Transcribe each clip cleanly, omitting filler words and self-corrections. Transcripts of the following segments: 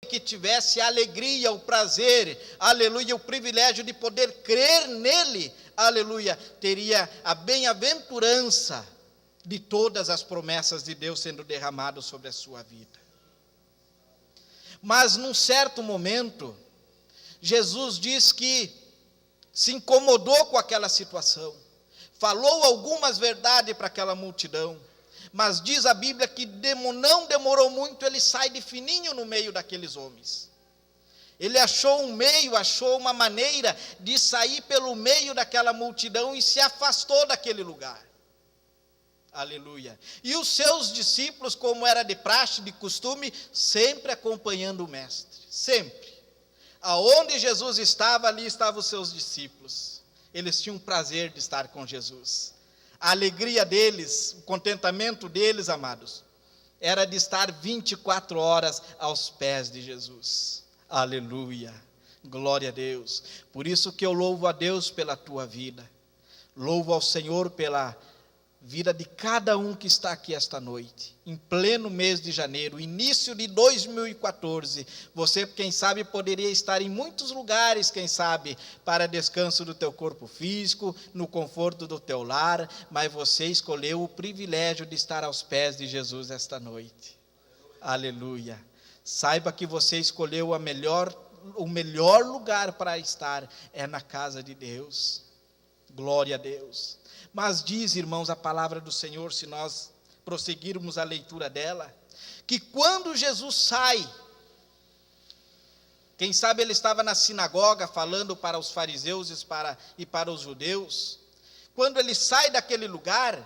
que tivesse a alegria, o prazer, aleluia, o privilégio de poder crer nele, aleluia, teria a bem-aventurança de todas as promessas de Deus sendo derramadas sobre a sua vida. Mas num certo momento, Jesus diz que se incomodou com aquela situação, falou algumas verdades para aquela multidão, mas diz a Bíblia que não demorou muito, ele sai de fininho no meio daqueles homens. Ele achou um meio, achou uma maneira de sair pelo meio daquela multidão e se afastou daquele lugar. Aleluia. E os seus discípulos, como era de praxe, de costume, sempre acompanhando o mestre, sempre. Aonde Jesus estava, ali estavam os seus discípulos. Eles tinham prazer de estar com Jesus. A alegria deles, o contentamento deles, amados, era de estar 24 horas aos pés de Jesus. Aleluia, glória a Deus. Por isso que eu louvo a Deus pela tua vida. Louvo ao Senhor pela vida de cada um que está aqui esta noite, em pleno mês de janeiro, início de 2014, você, quem sabe, poderia estar em muitos lugares, quem sabe, para descanso do teu corpo físico, no conforto do teu lar, mas você escolheu o privilégio de estar aos pés de Jesus esta noite. Aleluia. Saiba que você escolheu o melhor lugar para estar, é na casa de Deus. Glória a Deus. Mas diz, irmãos, a palavra do Senhor, se nós prosseguirmos a leitura dela, que quando Jesus sai, quem sabe ele estava na sinagoga falando para os fariseus e para os judeus, quando ele sai daquele lugar,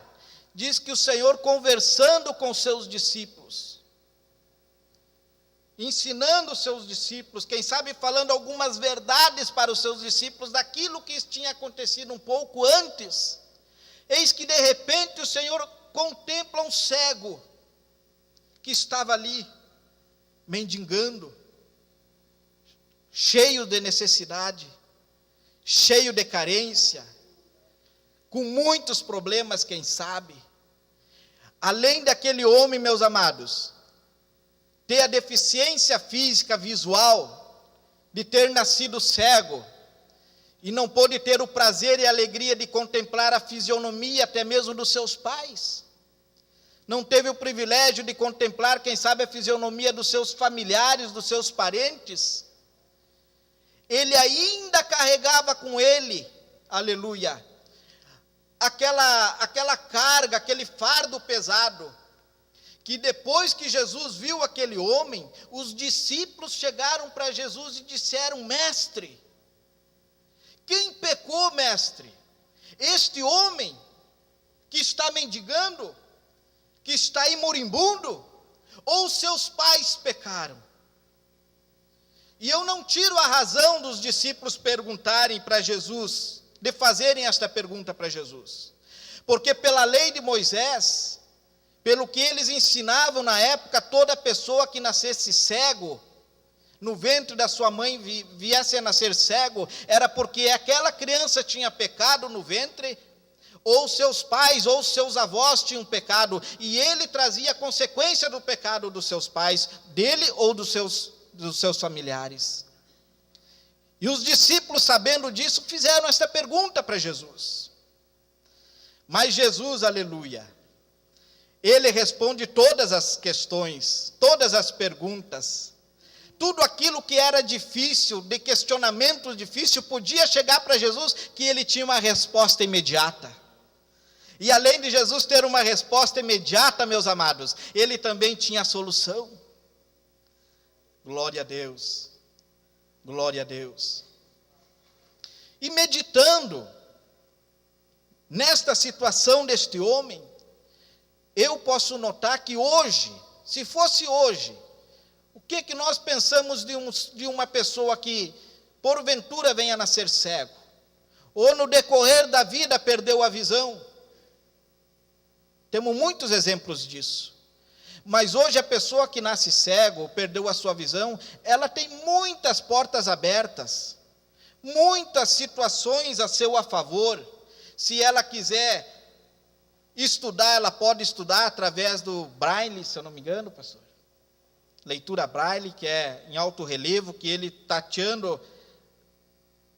diz que o Senhor conversando com seus discípulos, ensinando os seus discípulos, quem sabe falando algumas verdades para os seus discípulos daquilo que tinha acontecido um pouco antes. Eis que de repente o Senhor contempla um cego que estava ali mendigando, cheio de necessidade, cheio de carência, com muitos problemas, quem sabe. Além daquele homem, meus amados, ter a deficiência física, visual, de ter nascido cego, e não pôde ter o prazer e a alegria de contemplar a fisionomia até mesmo dos seus pais. Não teve o privilégio de contemplar, quem sabe, a fisionomia dos seus familiares, dos seus parentes. Ele ainda carregava com ele, aleluia, aquela carga, aquele fardo pesado, que depois que Jesus viu aquele homem, os discípulos chegaram para Jesus e disseram: mestre, quem pecou, mestre? Este homem que está mendigando, que está aí moribundo, ou seus pais pecaram? E eu não tiro a razão dos discípulos perguntarem para Jesus, de fazerem esta pergunta para Jesus, porque pela lei de Moisés, pelo que eles ensinavam na época, toda pessoa que nascesse cego, no ventre da sua mãe viesse a nascer cego, era porque aquela criança tinha pecado no ventre, ou seus pais, ou seus avós tinham pecado, e ele trazia a consequência do pecado dos seus pais, dele ou dos seus familiares. E os discípulos, sabendo disso, fizeram esta pergunta para Jesus. Mas Jesus, aleluia, ele responde todas as questões, todas as perguntas. Tudo aquilo que era difícil, de questionamento difícil, podia chegar para Jesus, que ele tinha uma resposta imediata. E além de Jesus ter uma resposta imediata, meus amados, ele também tinha a solução. Glória a Deus, glória a Deus. E meditando nesta situação deste homem, eu posso notar que hoje, se fosse hoje, o que nós pensamos de uma pessoa que porventura venha a nascer cego, ou no decorrer da vida perdeu a visão? Temos muitos exemplos disso. Mas hoje a pessoa que nasce cego, perdeu a sua visão, ela tem muitas portas abertas, muitas situações a seu favor. Se ela quiser estudar, ela pode estudar através do Braille, se eu não me engano, pastor. leitura braille, que é em alto relevo, que ele tateando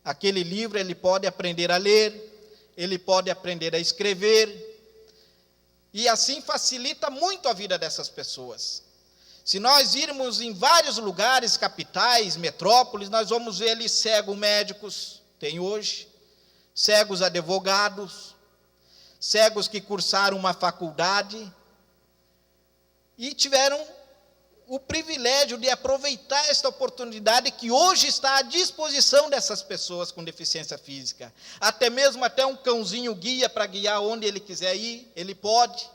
aquele livro, ele pode aprender a ler, ele pode aprender a escrever, e assim facilita muito a vida dessas pessoas. Se nós irmos em vários lugares, capitais, metrópoles, nós vamos ver ali cegos médicos, tem hoje, cegos advogados, cegos que cursaram uma faculdade e tiveram o privilégio de aproveitar esta oportunidade que hoje está à disposição dessas pessoas com deficiência física. Até mesmo um cãozinho guia para guiar onde ele quiser ir, ele pode.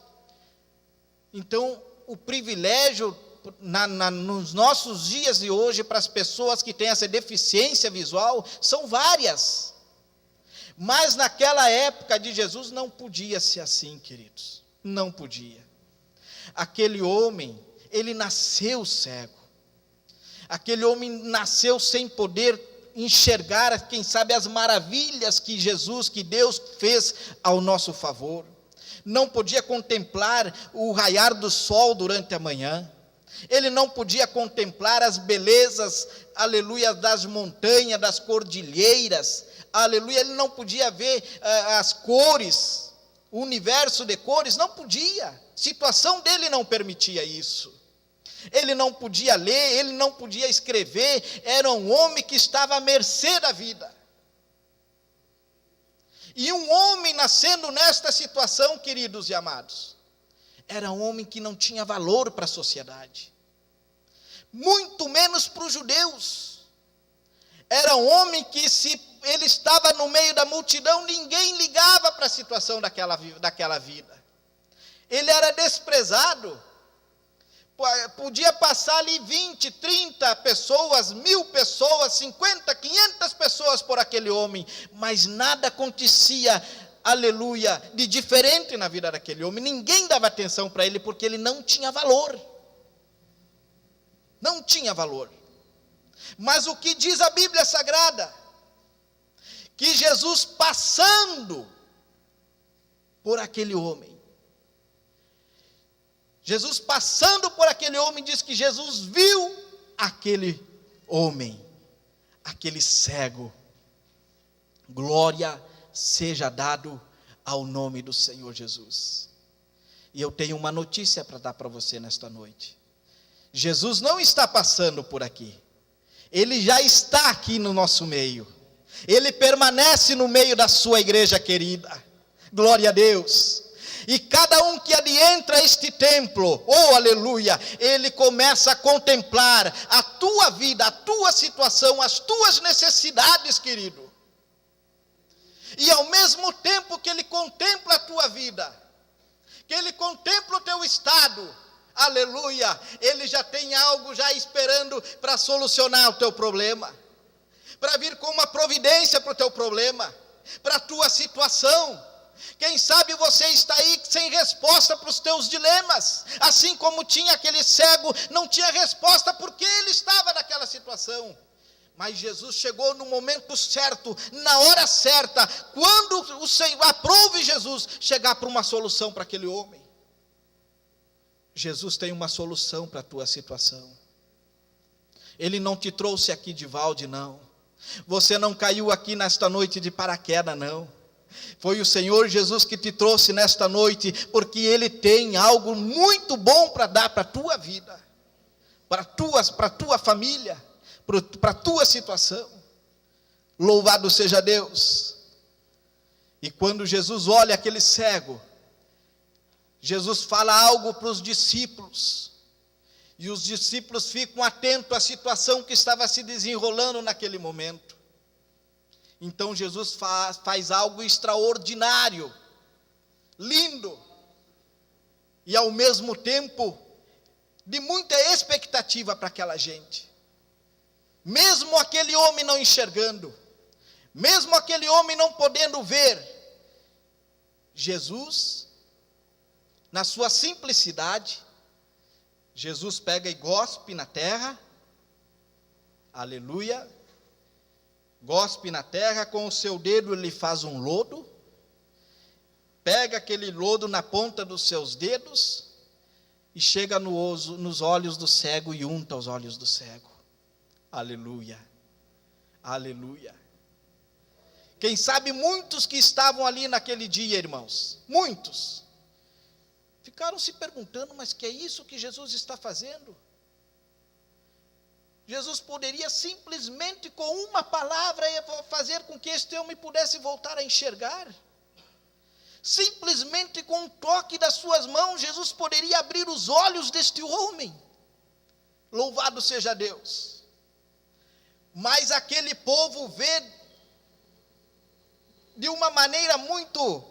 Então, o privilégio nos nossos dias de hoje para as pessoas que têm essa deficiência visual são várias. Mas naquela época de Jesus não podia ser assim, queridos. Não podia. Aquele homem, ele nasceu cego. Aquele homem nasceu sem poder enxergar, quem sabe, as maravilhas que Deus fez ao nosso favor. Não podia contemplar o raiar do sol durante a manhã. Ele não podia contemplar as belezas, aleluia, das montanhas, das cordilheiras, aleluia. Ele não podia ver as cores, o universo de cores, não podia. A situação dele não permitia isso. Ele não podia ler, ele não podia escrever, era um homem que estava à mercê da vida. E um homem nascendo nesta situação, queridos e amados, era um homem que não tinha valor para a sociedade, muito menos para os judeus. Era um homem que, se ele estava no meio da multidão, ninguém ligava para a situação daquela vida. Ele era desprezado. Podia passar ali 20, 30 pessoas, 1000 pessoas, 50, 500 pessoas por aquele homem, mas nada acontecia, aleluia, de diferente na vida daquele homem. Ninguém dava atenção para ele, porque ele não tinha valor. Não tinha valor. Mas o que diz a Bíblia Sagrada? Que Jesus, passando por aquele homem, diz que Jesus viu aquele homem, aquele cego. Glória seja dado ao nome do Senhor Jesus. E eu tenho uma notícia para dar para você nesta noite. Jesus não está passando por aqui. Ele já está aqui no nosso meio. Ele permanece no meio da sua igreja querida. Glória a Deus. E cada um que adentra este templo, oh aleluia, ele começa a contemplar a tua vida, a tua situação, as tuas necessidades, querido. E ao mesmo tempo que ele contempla a tua vida, que ele contempla o teu estado, aleluia, ele já tem algo já esperando para solucionar o teu problema, para vir com uma providência para o teu problema, para a tua situação. Quem sabe você está aí sem resposta para os teus dilemas, assim como tinha aquele cego, não tinha resposta porque ele estava naquela situação. Mas Jesus chegou no momento certo, na hora certa, quando o Senhor aprove Jesus chegar para uma solução para aquele homem. Jesus tem uma solução para a tua situação. Ele não te trouxe aqui de balde, não. Você não caiu aqui nesta noite de paraquedas, não. Foi o Senhor Jesus que te trouxe nesta noite, porque Ele tem algo muito bom para dar para a tua vida, para a tua família, para a tua situação. Louvado seja Deus. E quando Jesus olha aquele cego, Jesus fala algo para os discípulos, e os discípulos ficam atentos à situação que estava se desenrolando naquele momento. Então Jesus faz algo extraordinário, lindo, e ao mesmo tempo de muita expectativa para aquela gente. Mesmo aquele homem não enxergando, mesmo aquele homem não podendo ver, Jesus, na sua simplicidade, Jesus pega e gospe na terra, aleluia, gospe na terra, com o seu dedo ele faz um lodo, pega aquele lodo na ponta dos seus dedos, e chega nos olhos do cego e unta os olhos do cego. Aleluia, aleluia. Quem sabe muitos que estavam ali naquele dia, irmãos, muitos, ficaram se perguntando, mas que é isso que Jesus está fazendo? Jesus poderia simplesmente com uma palavra fazer com que este homem pudesse voltar a enxergar. Simplesmente com um toque das suas mãos, Jesus poderia abrir os olhos deste homem. Louvado seja Deus. Mas aquele povo vê de uma maneira muito,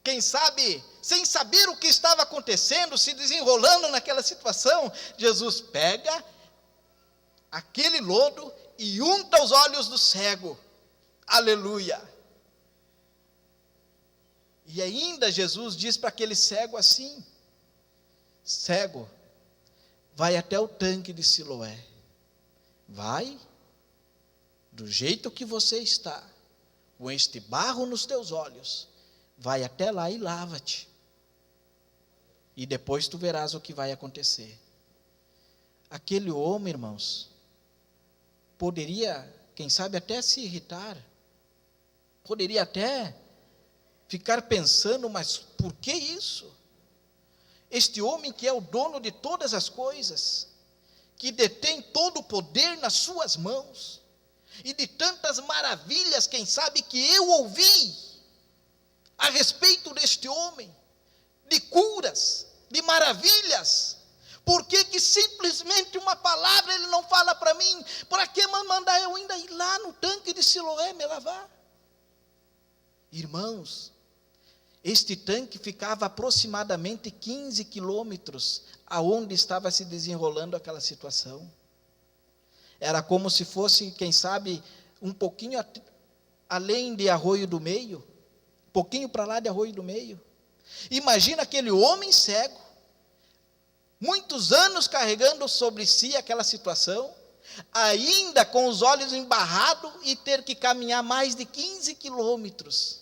quem sabe, sem saber o que estava acontecendo, se desenrolando naquela situação. Jesus pega aquele lodo e unta os olhos do cego. Aleluia. E ainda Jesus diz para aquele cego assim: cego, vai até o tanque de Siloé. Vai, do jeito que você está, com este barro nos teus olhos, vai até lá e lava-te. E depois tu verás o que vai acontecer. Aquele homem, irmãos, poderia, quem sabe, até se irritar. Poderia até ficar pensando, mas por que isso? Este homem que é o dono de todas as coisas, que detém todo o poder nas suas mãos, e de tantas maravilhas, quem sabe, que eu ouvi a respeito deste homem, de curas, de maravilhas, por que simplesmente uma palavra ele não fala para mim? Para que mandar eu ainda ir lá no tanque de Siloé me lavar? Irmãos, este tanque ficava aproximadamente 15 quilômetros aonde estava se desenrolando aquela situação. Era como se fosse, quem sabe, um pouquinho além de Arroio do Meio, um pouquinho para lá de Arroio do Meio. Imagina aquele homem cego, muitos anos carregando sobre si aquela situação, ainda com os olhos embarrados e ter que caminhar mais de 15 quilômetros,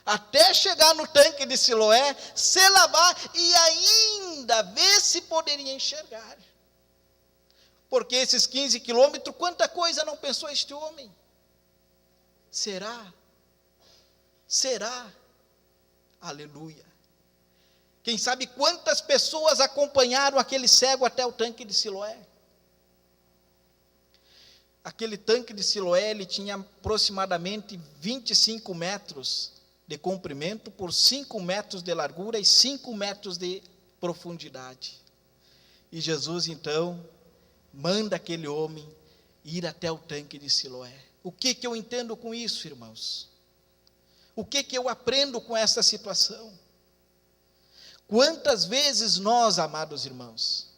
até chegar no tanque de Siloé, se lavar e ainda ver se poderia enxergar. Porque esses 15 quilômetros, quanta coisa não pensou este homem? Será? Será? Aleluia. Quem sabe quantas pessoas acompanharam aquele cego até o tanque de Siloé? Aquele tanque de Siloé, ele tinha aproximadamente 25 metros de comprimento por 5 metros de largura e 5 metros de profundidade. E Jesus, então, manda aquele homem ir até o tanque de Siloé. O que eu entendo com isso, irmãos? O que eu aprendo com essa situação? Quantas vezes nós, amados irmãos,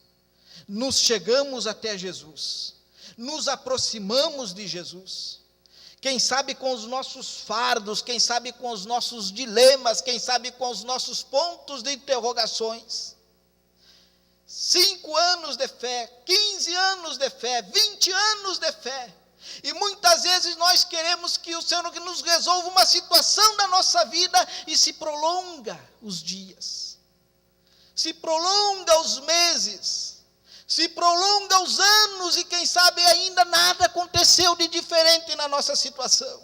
nos chegamos até Jesus, nos aproximamos de Jesus, quem sabe com os nossos fardos, quem sabe com os nossos dilemas, quem sabe com os nossos pontos de interrogações. 5 anos de fé, 15 anos de fé, 20 anos de fé. E muitas vezes nós queremos que o Senhor nos resolva uma situação da nossa vida e se prolonga os dias, se prolonga os meses, se prolonga os anos e quem sabe ainda nada aconteceu de diferente na nossa situação.